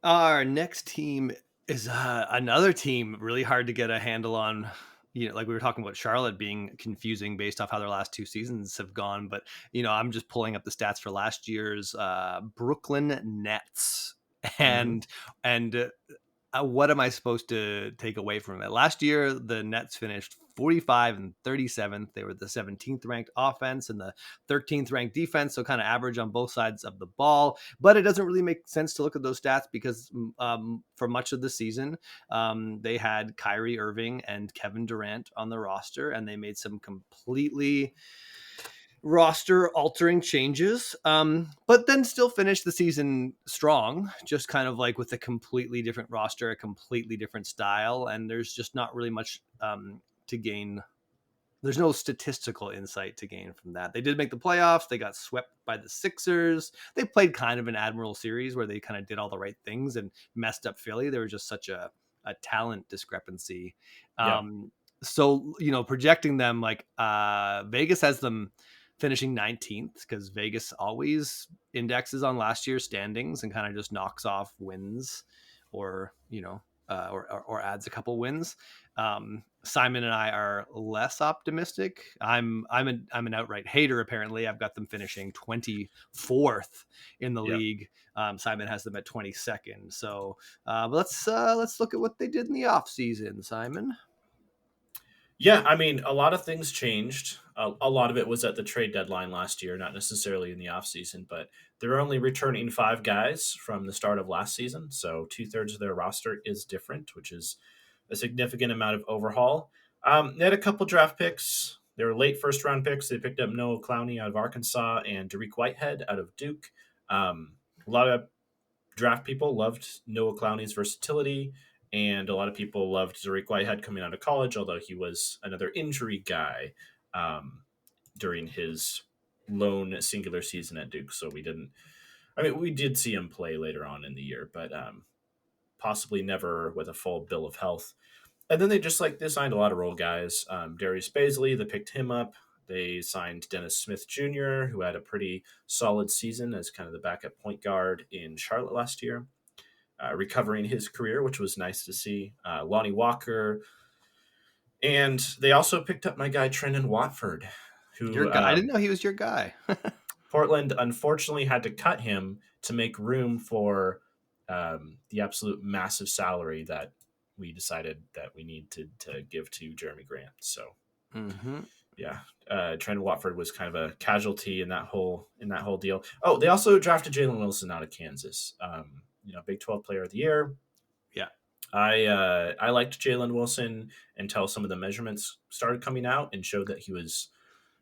Our next team is another team really hard to get a handle on. Like we were talking about Charlotte being confusing based off how their last two seasons have gone. But, I'm just pulling up the stats for last year's Brooklyn Nets. Hmm. And what am I supposed to take away from it? Last year, the Nets finished 45 and 37th. They were the 17th ranked offense and the 13th ranked defense, so kind of average on both sides of the ball. But it doesn't really make sense to look at those stats because for much of the season, they had Kyrie Irving and Kevin Durant on the roster, and they made some completely roster altering changes, but then still finish the season strong, just kind of like with a completely different roster, a completely different style. And there's just not really much to gain. There's no statistical insight to gain from that. They did make the playoffs. They got swept by the Sixers. They played kind of an admirable series where they kind of did all the right things and messed up Philly. There was just such a talent discrepancy. Yeah. So, projecting them, like Vegas has them finishing 19th because Vegas always indexes on last year's standings and kind of just knocks off wins or, or adds a couple wins. Simon and I are less optimistic. I'm an outright hater. Apparently, I've got them finishing 24th in the Yeah. league. Simon has them at 22nd. So let's look at what they did in the offseason, Simon. Yeah, I mean, a lot of things changed. A lot of it was at the trade deadline last year, not necessarily in the offseason, but they're only returning five guys from the start of last season. So two-thirds of their roster is different, which is a significant amount of overhaul. They had a couple draft picks. They were late first round picks. They picked up Noah Clowney out of Arkansas and Derek Whitehead out of Duke. A lot of draft people loved Noah Clowney's versatility, and a lot of people loved Derek Whitehead coming out of college, although he was another injury guy um, during his lone singular season at Duke. So we didn't. I mean, we did see him play later on in the year, but possibly never with a full bill of health. And then they signed a lot of role guys. Darius Baisley, they picked him up. They signed Dennis Smith Jr., who had a pretty solid season as kind of the backup point guard in Charlotte last year, recovering his career, which was nice to see. Lonnie Walker. And they also picked up my guy, Trendon Watford, Your who guy. I didn't know he was your guy. Portland unfortunately had to cut him to make room for the absolute massive salary that we decided that we need to give to Jeremy Grant. So Mm-hmm. yeah, Trent Watford was kind of a casualty in that whole deal. Oh, they also drafted Jalen Wilson out of Kansas. Big 12 Player of the Year. Yeah. I liked Jalen Wilson until some of the measurements started coming out and showed that he was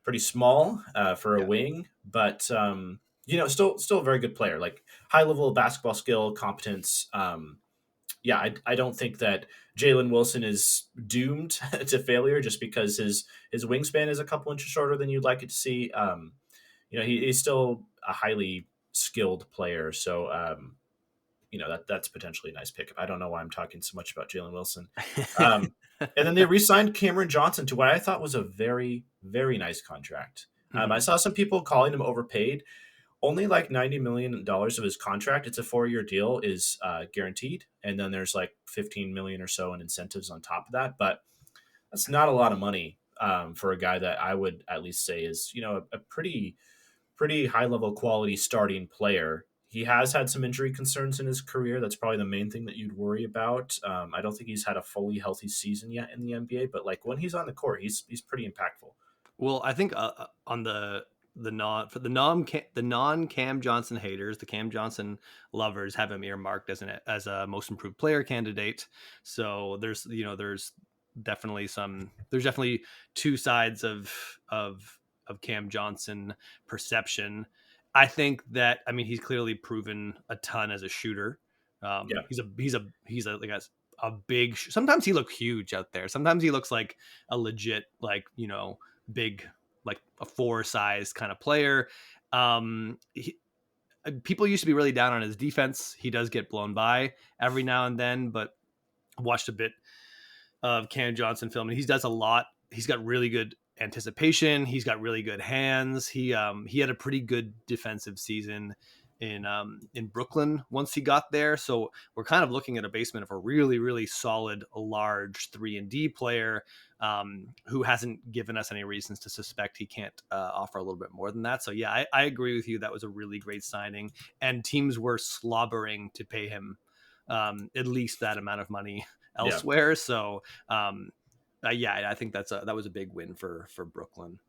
pretty small for a Yeah. wing, but still a very good player. Like high level of basketball skill, competence. I don't think that Jalen Wilson is doomed to failure just because his wingspan is a couple inches shorter than you'd like it to see. He's still a highly skilled player, so that's potentially a nice pickup. I don't know why I'm talking so much about Jalen Wilson. Um, and then they re-signed Cameron Johnson to what I thought was a very, very nice contract. I Mm-hmm. saw some people calling him overpaid. Only like $90 million of his contract, it's a 4-year deal, is guaranteed, and then there's like 15 million or so in incentives on top of that. But that's not a lot of money for a guy that I would at least say is a pretty high level quality starting player. He has had some injury concerns in his career. That's probably the main thing that you'd worry about. I don't think he's had a fully healthy season yet in the NBA, but like when he's on the court, he's pretty impactful. Well, I think on the non for the non Cam Johnson haters, the Cam Johnson lovers have him earmarked as a most improved player candidate. So there's definitely two sides of Cam Johnson perception. I think that, I mean, he's clearly proven a ton as a shooter. Yeah, He's a like a big. Sometimes he looks huge out there. Sometimes he looks like a legit, like, big, like a 4 size kind of player. People used to be really down on his defense. He does get blown by every now and then, but I've watched a bit of Cam Johnson film, and he does a lot. He's got really good anticipation. He's got really good hands. He had a pretty good defensive season in Brooklyn once he got there. So we're kind of looking at a basement of a really, really solid, large 3-and-D player who hasn't given us any reasons to suspect he can't offer a little bit more than that. So yeah, I agree with you. That was a really great signing, and teams were slobbering to pay him at least that amount of money Yeah. elsewhere. So yeah, I think that was a big win for Brooklyn.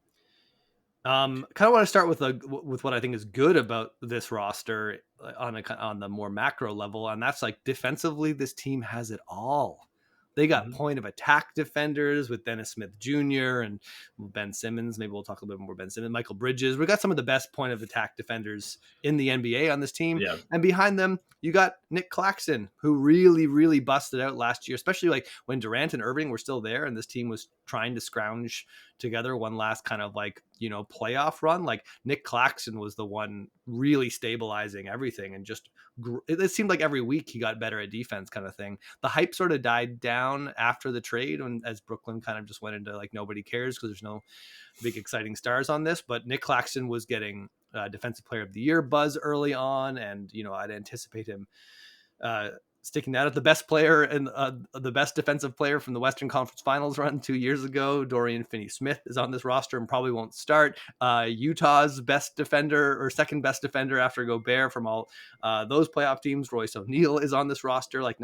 Kind of want to start with what I think is good about this roster on the more macro level, and that's like defensively, this team has it all. They got Mhm. point of attack defenders with Dennis Smith Jr. and Ben Simmons. Maybe we'll talk a little bit more Ben Simmons, Michael Bridges. We got some of the best point of attack defenders in the NBA on this team, Yeah. and behind them, you got Nick Claxton, who really, really busted out last year, especially like when Durant and Irving were still there, and this team was trying to scrounge together one last kind of like, playoff run. Like Nick Claxton was the one really stabilizing everything, and just it seemed like every week he got better at defense, kind of thing. The hype sort of died down after the trade, and as Brooklyn kind of just went into like nobody cares because there's no big exciting stars on this. But Nick Claxton was getting defensive player of the year buzz early on, and I'd anticipate him sticking that at the best player and the best defensive player from the Western Conference Finals run 2 years ago. Dorian Finney-Smith is on this roster and probably won't start. Utah's best defender or second best defender after Gobert from all those playoff teams, Royce O'Neal, is on this roster. Like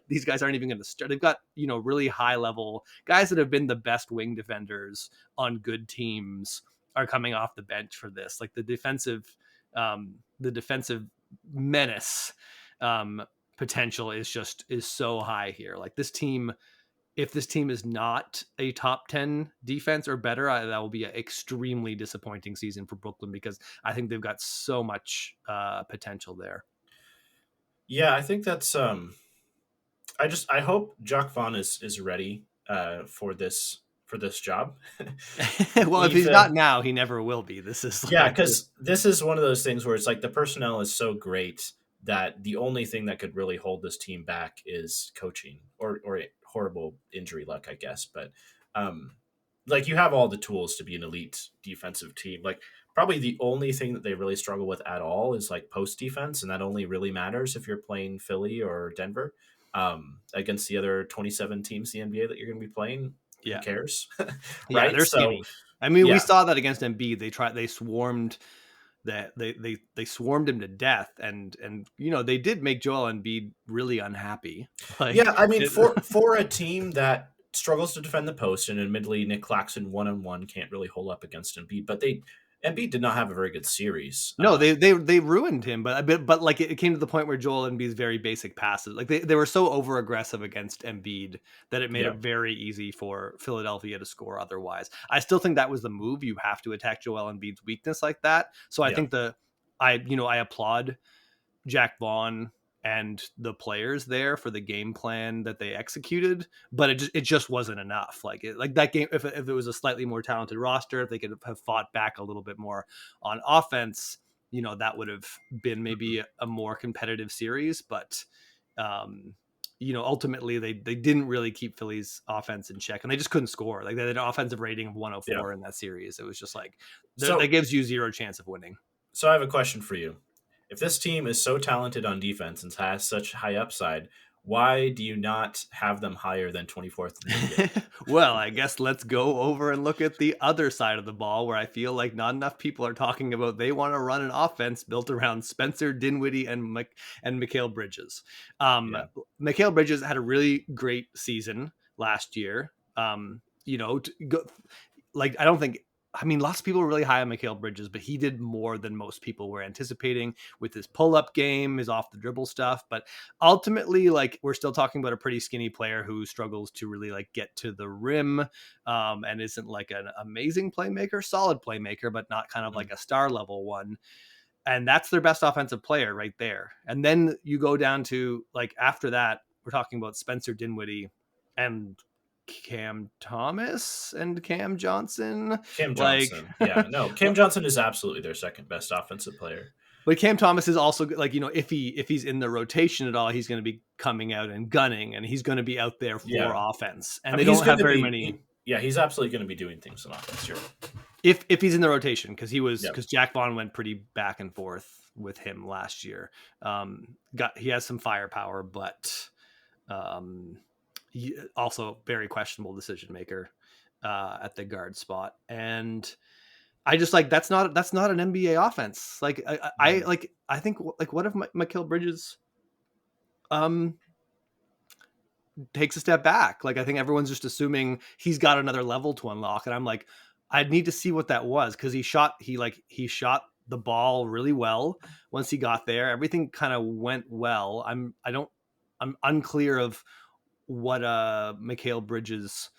these guys aren't even going to start. They've got really high level guys that have been the best wing defenders on good teams are coming off the bench for this. Like the defensive menace potential is so high here. Like this team, if this team is not a top 10 defense or better, that will be an extremely disappointing season for Brooklyn, because I think they've got so much potential there. Yeah, I think that's I hope Jacques Vaughn is ready for this job. Well, if We've he's not now, he never will be. This is Yeah, like because this is one of those things where it's like the personnel is so great that the only thing that could really hold this team back is coaching or horrible injury luck, I guess. But um, like you have all the tools to be an elite defensive team. Like probably the only thing that they really struggle with at all is like post defense, and that only really matters if you're playing Philly or Denver against the other 27 teams in the NBA that you're going to be playing. Who yeah, cares, yeah, right? they're So skinny. I mean, we yeah, saw that against Embiid. They swarmed that they swarmed him to death, and they did make Joel Embiid really unhappy. Like yeah, I mean, it, for a team that struggles to defend the post, and admittedly, Nick Claxton 1-on-1 can't really hold up against Embiid, but Embiid did not have a very good series. No, they ruined him, but like it came to the point where Joel Embiid's very basic passes, like they were so over aggressive against Embiid that it made Yeah, it very easy for Philadelphia to score. Otherwise, I still think that was the move. You have to attack Joel Embiid's weakness like that. So I yeah, think I applaud Jack Vaughn and the players there for the game plan that they executed, but it just wasn't enough. Like that game, if it was a slightly more talented roster, if they could have fought back a little bit more on offense, that would have been mhm, maybe a more competitive series. But ultimately they didn't really keep Philly's offense in check, and they just couldn't score. Like they had an offensive rating of yeah. 104 in that series. It was just like that So, gives you zero chance of winning. so I have a question for you. If this team is so talented on defense and has such high upside, why do you not have them higher than 24th in the NBA? Well, I guess let's go over and look at the other side of the ball, where I feel like not enough people are talking about they want to run an offense built around Spencer Dinwiddie and Mikal Bridges. Um, Yeah, Mikal Bridges had a really great season last year. Like I don't think. I mean, lots of people were really high on Mikal Bridges, but he did more than most people were anticipating with his pull-up game, his off-the-dribble stuff. But ultimately, like we're still talking about a pretty skinny player who struggles to really like get to the rim, and isn't like an amazing playmaker, solid playmaker, but not kind of mhm, like a star level one. And that's their best offensive player right there. And then you go down to like after that, we're talking about Spencer Dinwiddie and Cam Thomas and Cam Johnson. Cam Like, Johnson. Yeah, no, Cam Johnson is absolutely their second best offensive player. but Cam Thomas is also like, if he's in the rotation at all, he's going to be coming out and gunning, and he's going to be out there for Yeah, offense. I And they mean, he's don't going have to very be. many Yeah, he's absolutely going to be doing things on offense. You're right. if he's in the rotation, because Yeah, Jack Vaughn went pretty back and forth with him last year. He has some firepower, but also very questionable decision maker at the guard spot. And I just like that's not an NBA offense. Like No. I think like what if Mikal Bridges um takes a step back? Like I think everyone's just assuming he's got another level to unlock, and I'm like, I'd need to see what that was because he shot the ball really well once he got there. Everything kind of went well. I'm unclear of what Mikal Bridges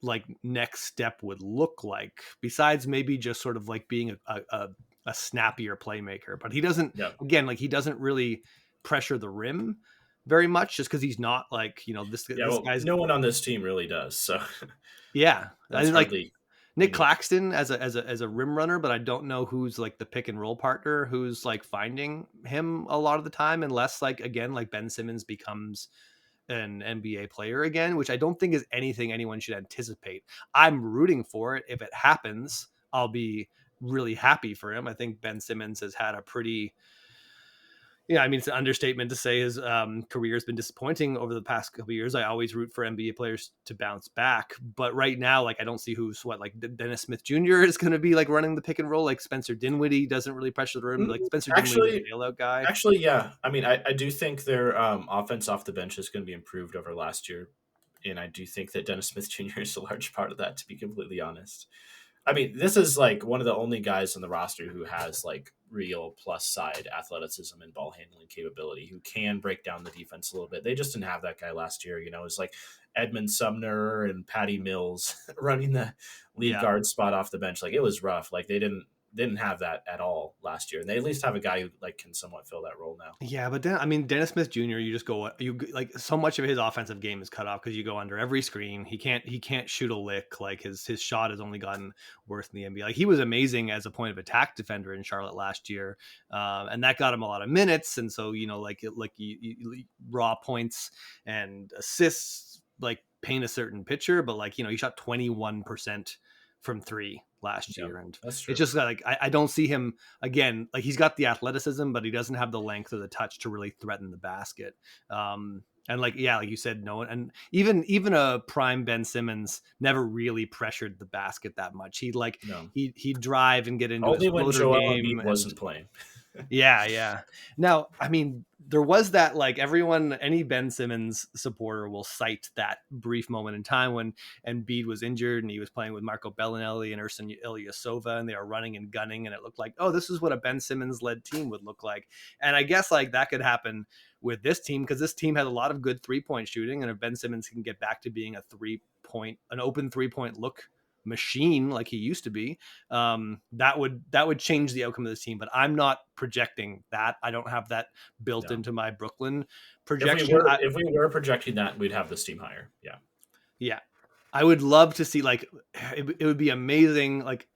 like next step would look like besides maybe just sort of like being a snappier playmaker. But he doesn't, Yeah. again, like he doesn't really pressure the rim very much just because he's not like, Yeah. this Well, guy's, no one on this team really does. So yeah. I that's mean, like hardly Nick unique. Claxton as a rim runner, but I don't know who's like the pick and roll partner who's like finding him a lot of the time, unless like again like Ben Simmons becomes an NBA player again, which I don't think is anything anyone should anticipate. I'm rooting for it. If it happens, I'll be really happy for him. I think Ben Simmons has had a pretty, yeah, I mean, it's an understatement to say his career has been disappointing over the past couple of years. I always root for NBA players to bounce back, but right now, like, I don't see who's what. Like, Dennis Smith Jr. is going to be like running the pick and roll. Like Spencer Dinwiddie doesn't really pressure the rim. Mm, Like Spencer Dinwiddie was Actually, a bailout guy. actually, yeah. I mean, I do think their offense off the bench is going to be improved over last year, and I do think that Dennis Smith Jr. is a large part of that. To be completely honest, I mean, this is like one of the only guys on the roster who has like real plus side athleticism and ball handling capability, who can break down the defense a little bit. They just didn't have that guy last year. It's like Edmund Sumner and Patty Mills running the lead Yeah, guard spot off the bench. Like it was rough. Like they didn't have that at all last year, and they at least have a guy who like can somewhat fill that role now. yeah, but then I mean Dennis Smith Jr. You just go you like so much of his offensive game is cut off because you go under every screen. He can't shoot a lick. Like his shot has only gotten worse in the NBA. Like he was amazing as a point of attack defender in Charlotte last year, and that got him a lot of minutes. And so raw points and assists like paint a certain picture. But like he shot 21% from three last Yeah, year, and that's it's true. just like I don't see him again, like he's got the athleticism, but he doesn't have the length or the touch to really threaten the basket. And like yeah, like you said, no one, and even a prime Ben Simmons never really pressured the basket that much. No, He'd drive and get into his only when floater Joel game, Embiid and wasn't playing. yeah, yeah. Now, I mean, there was that like any Ben Simmons supporter will cite that brief moment in time when Embiid was injured and he was playing with Marco Bellinelli and Ersan Ilyasova, and they were running and gunning, and it looked like, oh, this is what a Ben Simmons led team would look like. And I guess like that could happen with this team because this team has a lot of good 3-point shooting, and if Ben Simmons can get back to being an open 3-point look machine like he used to be, that would change the outcome of this team. But I'm not projecting that. I don't have that built No, into my Brooklyn projection. if we were projecting that, we'd have this team higher. Yeah, Yeah, I would love to see like it would be amazing like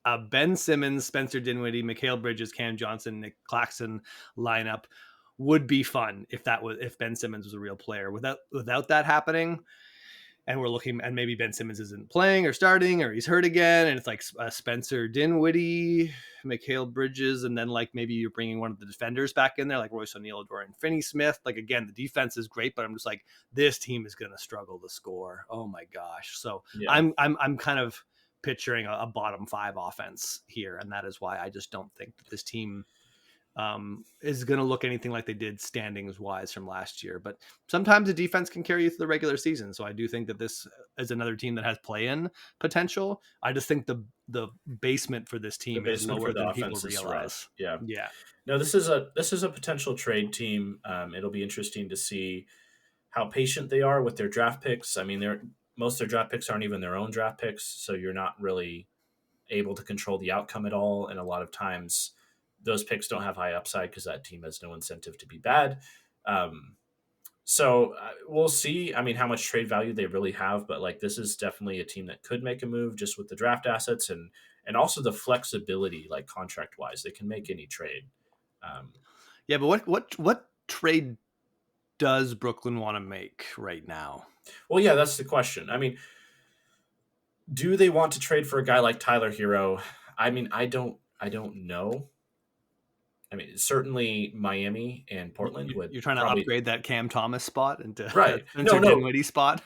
a Ben Simmons, Spencer Dinwiddie, Mikal Bridges, Cam Johnson, Nick Claxton lineup would be fun if Ben Simmons was a real player. Without that happening, and we're looking, and maybe Ben Simmons isn't playing or starting, or he's hurt again, and it's like Spencer Dinwiddie, Mikal Bridges, and then like maybe you're bringing one of the defenders back in there, like Royce O'Neal, Dorian Finney-Smith. Like again, the defense is great, but I'm just like this team is going to struggle to score. Oh my gosh! So yeah. I'm kind of picturing a bottom five offense here, and that is why I just don't think that this team is going to look anything like they did standings wise from last year. But sometimes the defense can carry you through the regular season. So I do think that this is another team that has play in potential. I just think the basement for this The team is basement for lower the than people offense is realize. rough. Yeah. Yeah. No, this is a potential trade team. It'll be interesting to see how patient they are with their draft picks. I mean, most of their draft picks aren't even their own draft picks, so you're not really able to control the outcome at all. And a lot of times, those picks don't have high upside because that team has no incentive to be bad. Um, so we'll see. I mean, how much trade value they really have, but like this is definitely a team that could make a move just with the draft assets and also the flexibility, like contract wise, they can make any trade. Um, Yeah. But what trade does Brooklyn want to make right now? well, yeah, that's the question. I mean, do they want to trade for a guy like Tyler Hero? I mean, I don't know. I mean, certainly Miami and Portland would You're trying to probably. upgrade that Cam Thomas spot into that Right. Spencer No, no. Dinwiddie spot.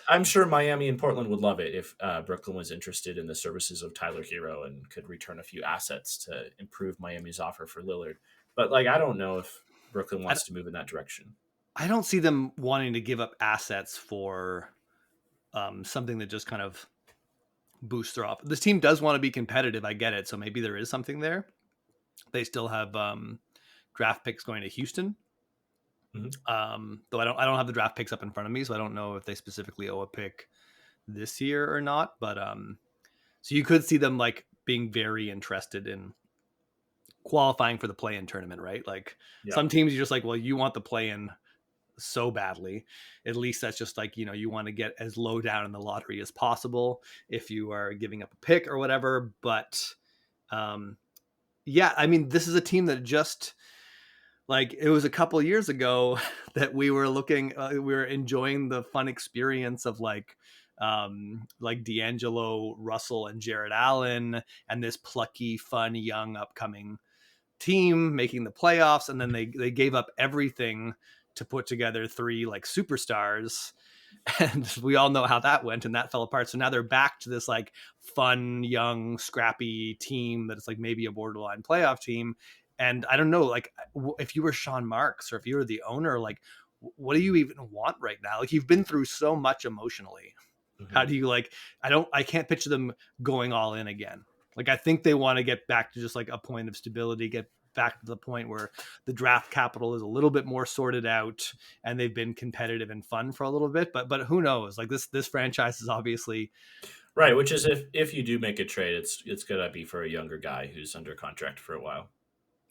I'm sure Miami and Portland would love it if Brooklyn was interested in the services of Tyler Hero and could return a few assets to improve Miami's offer for Lillard. But like, I don't know if Brooklyn I, wants to move in that direction. I don't see them wanting to give up assets for something that just kind of boosts their off. This team does want to be competitive. I get it. So maybe there is something there. They still have draft picks going to Houston. Hmm. Though I don't have the draft picks up in front of me, so I don't know if they specifically owe a pick this year or not. But so you could see them like being very interested in qualifying for the play-in tournament, right? Like Yeah. some teams, you're just like, well, you want the play-in so badly. At least that's just like, you want to get as low down in the lottery as possible if you are giving up a pick or whatever. But um, yeah, I mean, this is a team that just like it was a couple years ago that we were we were enjoying the fun experience of like D'Angelo Russell and Jared Allen and this plucky, fun, young, upcoming team making the playoffs, and then they gave up everything to put together three like superstars, and we all know how that went, and that fell apart. So now they're back to this like fun, young, scrappy team that's like maybe a borderline playoff team. And I don't know, like if you were Sean Marks or if you were the owner, like what do you even want right now? Like you've been through so much emotionally. How Hmm. do you like? I can't picture them going all in again. Like I think they want to get back to just like a point of stability, get back to the point where the draft capital is a little bit more sorted out and they've been competitive and fun for a little bit. But who knows? Like this franchise is obviously Right. Which is if you do make a trade, it's gonna be for a younger guy who's under contract for a while.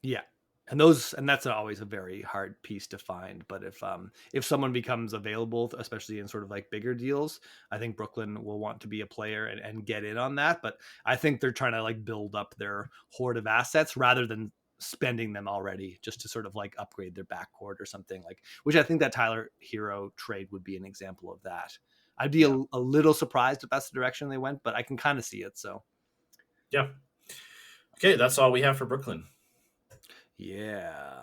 yeah. And that's always a very hard piece to find. But if someone becomes available, especially in sort of like bigger deals, I think Brooklyn will want to be a player and get in on that. But I think they're trying to like build up their hoard of assets rather than spending them already just to sort of like upgrade their backcourt or something like, which I think that Tyler Hero trade would be an example of that. I'd be Yeah. a little surprised if that's the direction they went, but I can kind of see it. So Yeah. Okay, that's all we have for Brooklyn. yeah.